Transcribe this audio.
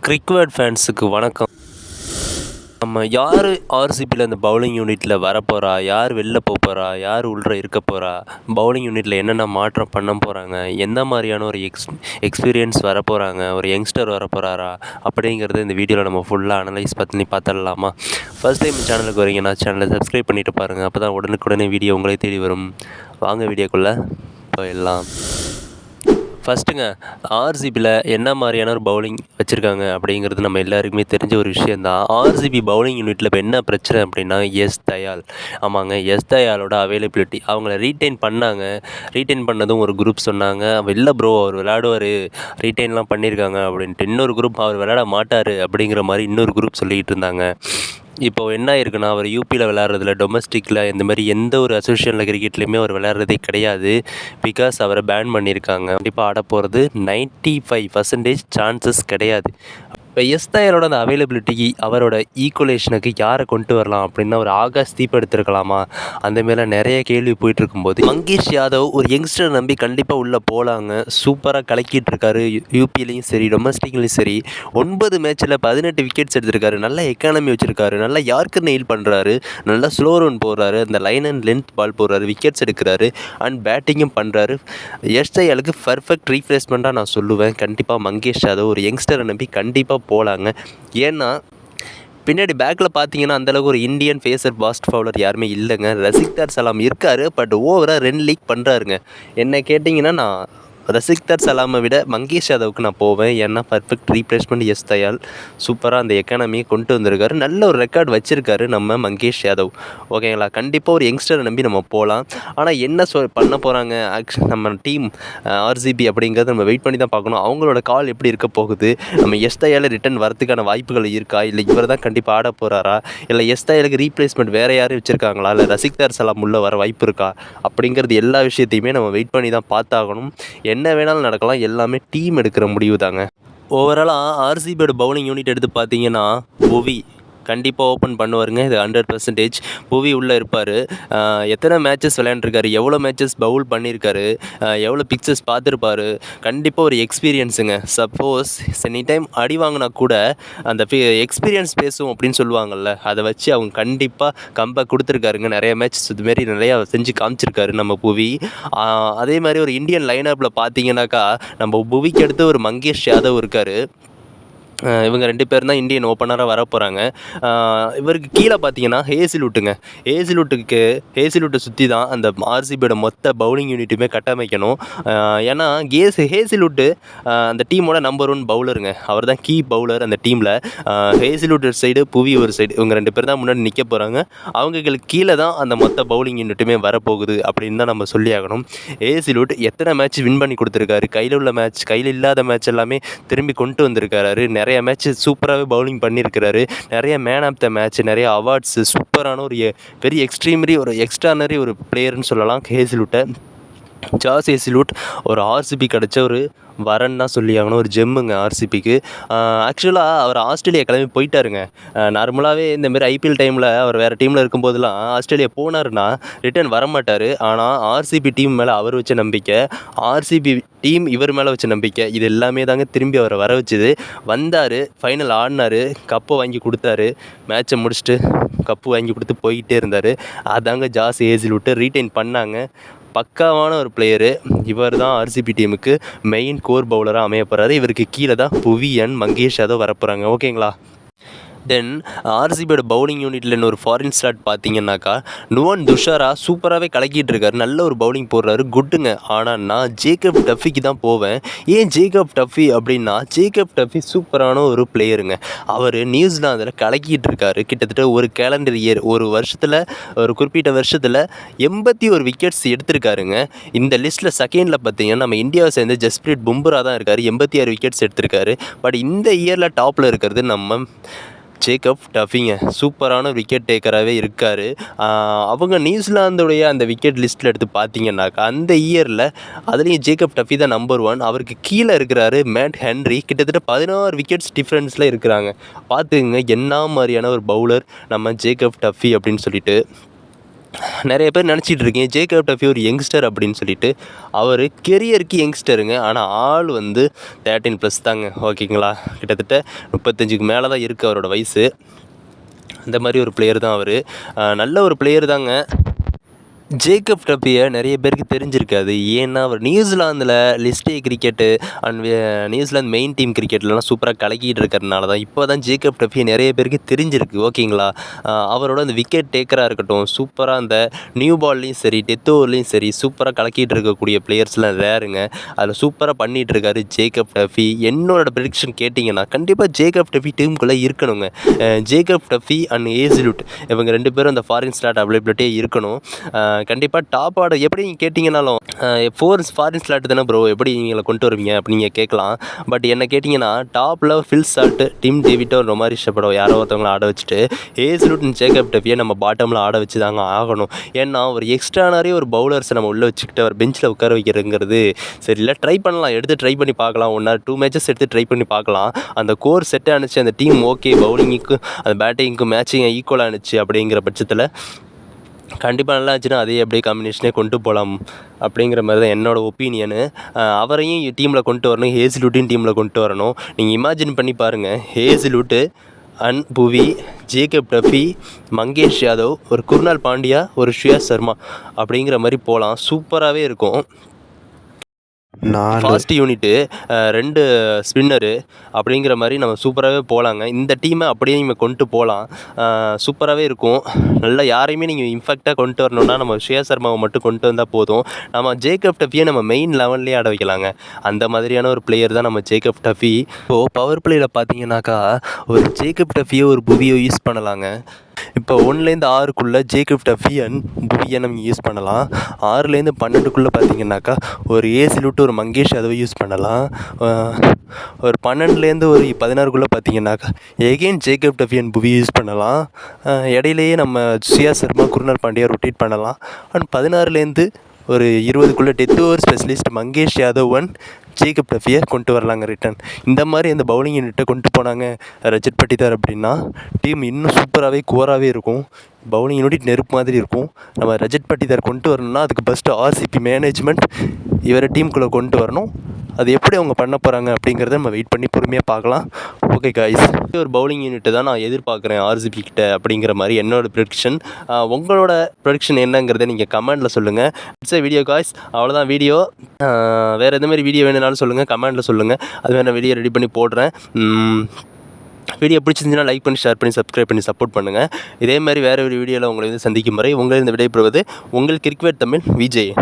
கிரிக்வேட் ஃபேன்ஸுக்கு வணக்கம். நம்ம யார் ஆர்சிபியில் அந்த பவுலிங் யூனிட்டில் வரப்போகிறா, யார் வெளில போகிறா, யார் உள்ளே இருக்க போகிறா, பவுலிங் யூனிட்டில் என்னென்ன மாற்றம் பண்ண போகிறாங்க, எந்த மாதிரியான ஒரு எக்ஸ்பீரியன்ஸ் வரப்போகிறாங்க, ஒரு யங்ஸ்டர் வரப்போகிறாரா அப்படிங்கிறது இந்த வீடியோவில் நம்ம ஃபுல்லாக அனலைஸ் பண்ணி பார்த்துடலாமா? ஃபர்ஸ்ட் டைம் சேனலுக்கு வரீங்கன்னா சேனலை சப்ஸ்கிரைப் பண்ணிவிட்டு பாருங்கள். அப்போ தான் உடனுக்குடனே வீடியோ உங்களே தேடி வரும். வாங்க வீடியோக்குள்ளே போயிடலாம். ஃபஸ்ட்டுங்க, ஆர்சிபியில் என்ன மாதிரியான ஒரு பவுலிங் வச்சுருக்காங்க அப்படிங்கிறது நம்ம எல்லாருக்குமே தெரிஞ்ச ஒரு விஷயந்தான். ஆர்சிபி பவுலிங் யூனிட்டில் இப்போ என்ன பிரச்சனை அப்படின்னா எஸ் தயால். ஆமாங்க, எஸ் தயாலோட அவைலபிலிட்டி அவங்கள ரீட்டைன் பண்ணாங்க. ரீட்டைன் பண்ணதும் ஒரு குரூப் சொன்னாங்க, இல்லை ப்ரோ அவர் விளையாடுவார், ரீட்டைன்லாம் பண்ணியிருக்காங்க அப்படின்ட்டு. இன்னொரு குரூப் அவர் விளையாட மாட்டார் அப்படிங்கிற மாதிரி இன்னொரு குரூப் சொல்லிக்கிட்டு இருந்தாங்க. இப்போ என்ன ஆயிருக்குன்னா, அவர் யூபியில் விளையாடுறதுல, டொமஸ்டிக்கில் இந்த மாதிரி எந்த ஒரு அசோசியேஷனில் கிரிக்கெட்லேயுமே அவர் விளையாடுறதே கிடையாது. பிகாஸ் அவரை பேன் பண்ணியிருக்காங்க. கண்டிப்பாக ஆட போகிறது 95% சான்சஸ் கிடையாது. இப்போ எஸ் தயாலோட அந்த அவைலபிலிட்டிக்கு, அவரோட ஈக்குவலேஷனுக்கு யாரை கொண்டு வரலாம் அப்படின்னா, ஒரு ஆகாஷ் தீப் எடுத்துருக்கலாமா? அந்தமாரிலாம் நிறைய கேள்வி போயிட்டுருக்கும்போது மங்கேஷ் யாதவ் ஒரு யங்ஸ்டர் நம்பி கண்டிப்பாக உள்ளே போகலாங்க. சூப்பராக கலக்கிட்டு இருக்காரு. யூபிலையும் சரி, டொமஸ்டிக்லையும் சரி, 9 மேட்ச்சில் 18 விக்கெட்ஸ் எடுத்திருக்காரு. நல்ல எக்கானமி வச்சுருக்காரு. நல்லா யார்க்கு நெயில் பண்ணுறாரு. நல்லா ஸ்லோ ரன் போடுறாரு. அந்த லைன் அண்ட் லென்த் பால் போடுறாரு. விக்கெட்ஸ் எடுக்கிறாரு. அண்ட் பேட்டிங்கும் பண்ணுறாரு. எஸ் தயாலுக்கு பர்ஃபெக்ட் ரீப்ளேஸ்மெண்ட்டாக நான் சொல்லுவேன். கண்டிப்பாக மங்கேஷ் யாதவ் ஒரு யங்ஸ்டரை நம்பி கண்டிப்பாக போகலாங்க. ஏன்னா பின்னாடி பேக்கில் பார்த்தீங்கன்னா அந்தளவுக்கு ஒரு இந்தியன் ஃபேஸர் ஃபாஸ்ட் பவுலர் யாருமே இல்லைங்க. ரசிக்தார் சலாம் இருக்கார். பட் ஓவராக 2 லீக் பண்ணுறாருங்க. என்ன கேட்டிங்கன்னா, நான் ரசிக்தார் சலாமை விட மங்கேஷ் யாதவுக்கு நான் போவேன். ஏன்னா பர்ஃபெக்ட் ரீப்ளேஸ்மெண்ட் எஸ் தயால். சூப்பராக அந்த எக்கானமியை கொண்டு வந்திருக்காரு. நல்ல ஒரு ரெக்கார்ட் வச்சுருக்காரு நம்ம மங்கேஷ் யாதவ். ஓகேங்களா? கண்டிப்பாக ஒரு யங்ஸ்டரை நம்பி நம்ம போகலாம். ஆனால் என்ன பண்ண போகிறாங்க நம்ம டீம் ஆர்சிபி அப்படிங்கிறத நம்ம வெயிட் பண்ணி தான் பார்க்கணும். அவங்களோட கால் எப்படி இருக்க போகுது, நம்ம எஸ் தயால் ரிட்டன் வரதுக்கான வாய்ப்புகள் இருக்கா, இல்லை இவர் தான் கண்டிப்பாக ஆட போகிறாரா, இல்லை எஸ் தயாலுக்கு ரீப்ளேஸ்மெண்ட் வேறு யாரும் வச்சுருக்காங்களா, இல்லை ரசிக்தார் சலாம் உள்ளே வர வாய்ப்பு இருக்கா அப்படிங்கிறது எல்லா விஷயத்தையுமே நம்ம வெயிட் பண்ணி தான் பார்த்தாகணும். என்ன வேணாலும் நடக்கலாம். எல்லாமே டீம் எடுக்கிற முடிவு தாங்க. ஓவராலாக ஆர்சிபியோட பவுலிங் யூனிட் எடுத்து பார்த்தீங்கன்னா, புவி கண்டிப்பாக ஓப்பன் பண்ணுவாருங்க. இது 100%. புவி உள்ளே இருப்பார். எத்தனை மேட்சஸ் விளையாண்டுருக்காரு, எவ்வளோ மேட்சஸ் பவுல் பண்ணியிருக்காரு, எவ்வளோ பிக்சர்ஸ் பார்த்துருப்பாரு. கண்டிப்பாக ஒரு எக்ஸ்பீரியன்ஸுங்க. சப்போஸ் எனி டைம் அடி வாங்கினா கூட அந்த எக்ஸ்பீரியன்ஸ் பேசும் அப்படின்னு சொல்லுவாங்கள்ல, அதை வச்சு அவங்க கண்டிப்பாக கம்பேக் கொடுத்துருக்காருங்க. நிறைய மேட்சஸ் இதுமாரி நிறையா செஞ்சு காமிச்சிருக்காரு நம்ம புவி. அதே மாதிரி ஒரு இந்தியன் லைனப்பில் பார்த்தீங்கன்னாக்கா, நம்ம புவிக்கு அடுத்து ஒரு மங்கேஷ் யாதவ் இருக்கார். இவங்க 2 பேர் தான் இந்தியன் ஓப்பனராக வர போகிறாங்க. இவருக்கு கீழே பார்த்தீங்கன்னா ஹேசிலுட்டை சுற்றி தான் அந்த ஆர்சிபியோட மொத்த பவுலிங் யூனிட்டுமே கட்டமைக்கணும். ஏன்னா ஹேசிலுட்டு அந்த டீமோட நம்பர் 1 பவுலருங்க. அவர் தான் கீ பவுலர் அந்த டீமில். ஹேசிலுட் ஒரு சைடு, புவி ஒரு சைடு. இவங்க 2 பேர் தான் முன்னாடி நிற்க போகிறாங்க. அவங்களுக்கு கீழே தான் அந்த மொத்த பவுலிங் யூனிட்டுமே வரப்போகுது அப்படின்னு தான் நம்ம சொல்லி ஆகணும். ஹேசிலுட் எத்தனை மேட்ச் வின் பண்ணி கொடுத்துருக்காரு. கையில் உள்ள மேட்ச், கையில் இல்லாத மேட்ச் எல்லாமே திரும்பி கொண்டு வந்திருக்காரு. நிறைய மேட்ச் சூப்பராகவே பவுலிங் பண்ணியிருக்கிறாரு. நிறைய மேன் ஆஃப் த மேட்ச், நிறைய அவார்ட்ஸு, சூப்பரான ஒரு வெரி எக்ஸ்ட்ரீம்லி ஒரு எக்ஸ்ட்ரானரி ஒரு பிளேயர்னு சொல்லலாம் ஹேசிலுட்டை. ஜாஸ் ஹேசிலுட் ஒரு ஆர்சிபி கிடச்ச ஒரு வரன்னு தான் சொல்லி ஆகணும். ஒரு ஜெம்முங்க ஆர்சிபிக்கு. ஆக்சுவலாக அவர் ஆஸ்திரேலியா கிளம்பி போயிட்டாருங்க. நார்மலாகவே இந்தமாரி ஐபிஎல் டைமில் அவர் வேறு டீமில் இருக்கும்போதெல்லாம் ஆஸ்திரேலியா போனாருன்னா ரிட்டர்ன் வரமாட்டார். ஆனால் ஆர்சிபி டீம் மேலே அவர் வச்ச நம்பிக்கை, ஆர்சிபி டீம் இவர் மேலே வச்ச நம்பிக்கை, இது எல்லாமே தாங்க திரும்பி அவரை வர வச்சுது. வந்தார், ஃபைனல் ஆடினார், கப்பை வாங்கி கொடுத்தாரு, மேட்சை முடிச்சுட்டு கப்பு வாங்கி கொடுத்து போய்கிட்டே இருந்தார். அதாங்க ஜாஸ் ஹேசிலுட்டை ரீட்டைன் பண்ணாங்க. பக்காவான ஒரு பிளேயரு. இவர் தான் ஆர்சிபி டீமுக்கு மெயின் கோர் பவுலராக அமைய போகிறாரு. இவருக்கு கீழே தான் புவி அண்ட் மங்கேஷ் யாதவ் வரப்போகிறாங்க. ஓகேங்களா? தென் ஆர்சிபியோட பவுலிங் யூனிட்டில் இன்னொரு ஃபாரின் ஸ்டார்ட் பார்த்தீங்கன்னாக்கா, நுவன் துஷாரா சூப்பராகவே கலக்கிட்டு இருக்காரு. நல்ல ஒரு பவுலிங் போடுறாரு, குட்டுங்க. ஆனால் நான் ஜேக்கப் டஃபிக்கு தான் போவேன். ஏன் ஜேக்கப் டஃபி அப்படின்னா, ஜேக்கப் டஃபி சூப்பரான ஒரு பிளேயருங்க. அவர் நியூசிலாந்தில் கலக்கிட்டு இருக்காரு. கிட்டத்தட்ட ஒரு கேலண்டர் இயர், ஒரு வருஷத்தில், ஒரு குறிப்பிட்ட வருஷத்தில் 81 விக்கெட்ஸ் எடுத்திருக்காருங்க. இந்த லிஸ்ட்டில் செகண்டில் பார்த்தீங்கன்னா நம்ம இந்தியாவை சேர்ந்து ஜஸ்பிரீத் பும்ரா தான் இருக்கார். 86 விக்கெட்ஸ் எடுத்திருக்காரு. பட் இந்த இயரில் டாப்பில் இருக்கிறது நம்ம ஜேக்கப் டஃபிங்க. சூப்பரான விக்கெட் டேக்கராகவே இருக்கார். அவங்க நியூசிலாந்துடைய அந்த விக்கெட் லிஸ்ட்டில் எடுத்து பார்த்தீங்கன்னாக்கா, அந்த இயரில் அதுலேயும் ஜேக்கப் டஃபி தான் நம்பர் 1. அவருக்கு கீழே இருக்கிறாரு மேட் ஹென்ரி. கிட்டத்தட்ட 16 விக்கெட்ஸ் டிஃப்ரென்ஸில் இருக்கிறாங்க. பார்த்துக்குங்க என்ன மாதிரியான ஒரு பவுலர் நம்ம ஜேக்கப் டஃபி அப்படின்னு சொல்லிட்டு. நிறைய பேர் நினச்சிட்டு இருக்கீங்க ஜேக்கப் டஃபி ஒரு யங்ஸ்டர் அப்படின்னு சொல்லிட்டு. அவர் கெரியருக்கு யங்ஸ்டருங்க. ஆனால் ஆள் வந்து 13+ தாங்க. ஓகேங்களா, கிட்டத்தட்ட 35க்கு மேலே தான் இருக்குது அவரோட வயசு. அந்த மாதிரி ஒரு பிளேயர் தான் அவர். நல்ல ஒரு பிளேயர் தாங்க. ஜேக்கப் டஃபியை நிறைய பேருக்கு தெரிஞ்சிருக்காது. ஏன்னா அவர் நியூசிலாந்தில் list A cricket and New Zealand main team கிரிக்கெட்லலாம் சூப்பராக கலக்கிட்டு இருக்கிறதுனால தான் இப்போ தான் ஜேக்கப் டஃபியை நிறைய பேருக்கு தெரிஞ்சிருக்கு. ஓகேங்களா, அவரோட அந்த விக்கெட் டேக்கராக இருக்கட்டும், சூப்பராக அந்த நியூ பால்லையும் சரி டெத் ஓவர்லேயும் சரி சூப்பராக கலக்கிட்டு இருக்கக்கூடிய பிளேயர்ஸ்லாம் ரேருங்க. அதில் சூப்பராக பண்ணிகிட்டு இருக்காரு ஜேக்கப் டஃபி. என்னோட ப்ரெடிக்ஷன் கேட்டிங்கன்னா கண்டிப்பாக ஜேக்கப் டஃபி டீமுக்குள்ளே இருக்கணுங்க. ஜேக்கப் டஃபி அண்ட் ஏசிலுட் இவங்க 2 பேரும் அந்த ஃபாரின் ஸ்லாட் அவைலபிலிட்டியே இருக்கணும். கண்டிப்பாக டாப் ஆர்டர் எப்படி நீங்கள் கேட்டிங்கனாலும் 4 ஃபாரின் ஸ்லாட் தானே ப்ரோ, எப்படி நீங்களை கொண்டு வருவீங்க அப்படின்னு நீங்கள் கேட்கலாம். பட் என்ன கேட்டிங்கன்னா டாப்பில் ஃபில் சால்ட்டு, டிம் டேவிட்டோ, ரொமாரி ஷெபர்டோ யாரோ ஒருத்தவங்களை ஆட வச்சுட்டு ஏசிலுட் ஜேக்கப் டஃபியை நம்ம பாட்டமில் ஆட வச்சு தாங்க ஆகணும். ஏன்னா ஒரு எக்ஸ்ட்ரானரி ஒரு பவுலர்ஸை நம்ம உள்ளே வச்சுக்கிட்டு அவர் பெஞ்சில் உட்கார வைக்கிறதுங்கிறது சரி இல்லை. ட்ரை பண்ணலாம், எடுத்து ட்ரை பண்ணி பார்க்கலாம். 1 or 2 மேட்சஸ் எடுத்து ட்ரை பண்ணி பார்க்கலாம். அந்த கோர் செட் ஆனிச்சு, அந்த டீம் ஓகே, பவுலிங்குக்கும் அந்த பேட்டிங்க்கும் மேட்சிங் ஈக்குவல் ஆனிச்சு அப்படிங்கிற பட்சத்தில் கண்டிப்பாக நல்லா இருந்துச்சுன்னா அதே அப்படியே காம்பினேஷனே கொண்டு போகலாம் அப்படிங்கிற மாதிரி தான் என்னோடய ஒப்பீனியனு. அவரையும் டீமில் கொண்டு வரணும், ஹேசிலுட்டையும் டீமில் கொண்டு வரணும். நீங்கள் இமேஜின் பண்ணி பாருங்கள், ஹேசிலுட்டு அண்ட் புவி, ஜேக்கப் டஃபி, மங்கேஷ் யாதவ், ஒரு குர்னால் பாண்டியா, ஒரு ஸ்ரேயாஸ் சர்மா அப்படிங்கிற மாதிரி போகலாம். சூப்பராகவே இருக்கும். ஃபாஸ்ட் யூனிட்டு, 2 ஸ்பின்னரு அப்படிங்கிற மாதிரி நம்ம சூப்பராகவே போகலாங்க. இந்த டீமை அப்படியே நீங்கள் கொண்டு போகலாம், சூப்பராகவே இருக்கும். நல்லா யாரையுமே நீங்கள் இன்ஃபேக்டாக கொண்டு வரணுன்னா நம்ம ஸ்ரேயாஸ் சர்மாவை மட்டும் கொண்டு வந்தால் போதும். நம்ம ஜேக்கப் டஃபியை நம்ம மெயின் லெவல்லே ஆட வைக்கலாங்க. அந்த மாதிரியான ஒரு பிளேயர் தான் நம்ம ஜேக்கப் டஃபி. இப்போது பவர் பிளேயில் பார்த்தீங்கன்னாக்கா ஒரு ஜேக்கப் டஃபியோ ஒரு புவியோ யூஸ் பண்ணலாங்க. இப்போ 1லேருந்து 6க்குள்ளே ஜேக்கப் டஃபி அண்ட் புவியை நம்ம யூஸ் பண்ணலாம். 6லேருந்து 12க்குள்ளே பார்த்தீங்கன்னாக்கா ஒரு ஏசிலுட்டு, ஒரு மங்கேஷ் யாதவை யூஸ் பண்ணலாம். ஒரு 12லேருந்து ஒரு 16க்குள்ளே பார்த்தீங்கன்னாக்கா again Jacob Duffy and Bhuvi use பண்ணலாம். இடையிலேயே நம்ம ஸ்ரேயாஸ் சர்மா, குர்னால் பாண்டியா ரொட்டேட் பண்ணலாம். அண்ட் 16லேருந்து ஒரு 20க்குள்ளே death over specialist Mangesh Yadav and Jacob டஃபியை கொண்டு வரலாங்க ரிட்டன். இந்த மாதிரி அந்த பவுலிங் யூனிட்டை கொண்டு போனாங்க ரஜத் பட்டிதார் அப்படின்னா டீம் இன்னும் சூப்பராகவே கோராகவே இருக்கும். பவுலிங் யூனிட் நெருப்பு மாதிரி இருக்கும். நம்ம ரஜத் பட்டிதார் கொண்டு வரணும்னா அதுக்கு ஃபஸ்ட்டு ஆர்சிபி மேனேஜ்மெண்ட் இவரை டீமுக்குள்ளே கொண்டு வரணும். அது எப்படி அவங்க பண்ண போகிறாங்க அப்படிங்கிறத நம்ம வெயிட் பண்ணி பொறுமையாக பார்க்கலாம். ஓகே காய்ஸ், ஒரு பவுலிங் யூனிட்டை தான் நான் எதிர்பார்க்குறேன் ஆர்சிபி கிட்ட அப்படிங்கிற மாதிரி என்னோடய ப்ரெடிக்ஷன். உங்களோட ப்ரெடிக்ஷன் என்னங்கிறத நீங்கள் கமெண்டில் சொல்லுங்கள். இட்ஸ் வீடியோ காய்ஸ், அவ்வளோதான் வீடியோ. வேறு எந்த மாதிரி வீடியோ வேணுனாலும் சொல்லுங்கள், கமெண்டில் சொல்லுங்கள். அது மாதிரி நான் வீடியோ ரெடி பண்ணி போடுறேன். வீடியோ பிடிச்சிருந்துச்சுன்னா லைக் பண்ணி, ஷேர் பண்ணி, சப்ஸ்கிரைப் பண்ணி சப்போர்ட் பண்ணுங்கள். இதே மாதிரி வேறு ஒரு வீடியோவில் உங்களை வந்து சந்திக்கும் வரை உங்களை இந்த விடைபெறுவது உங்கள் கிரிக்கெட் தமிழ் விஜய்.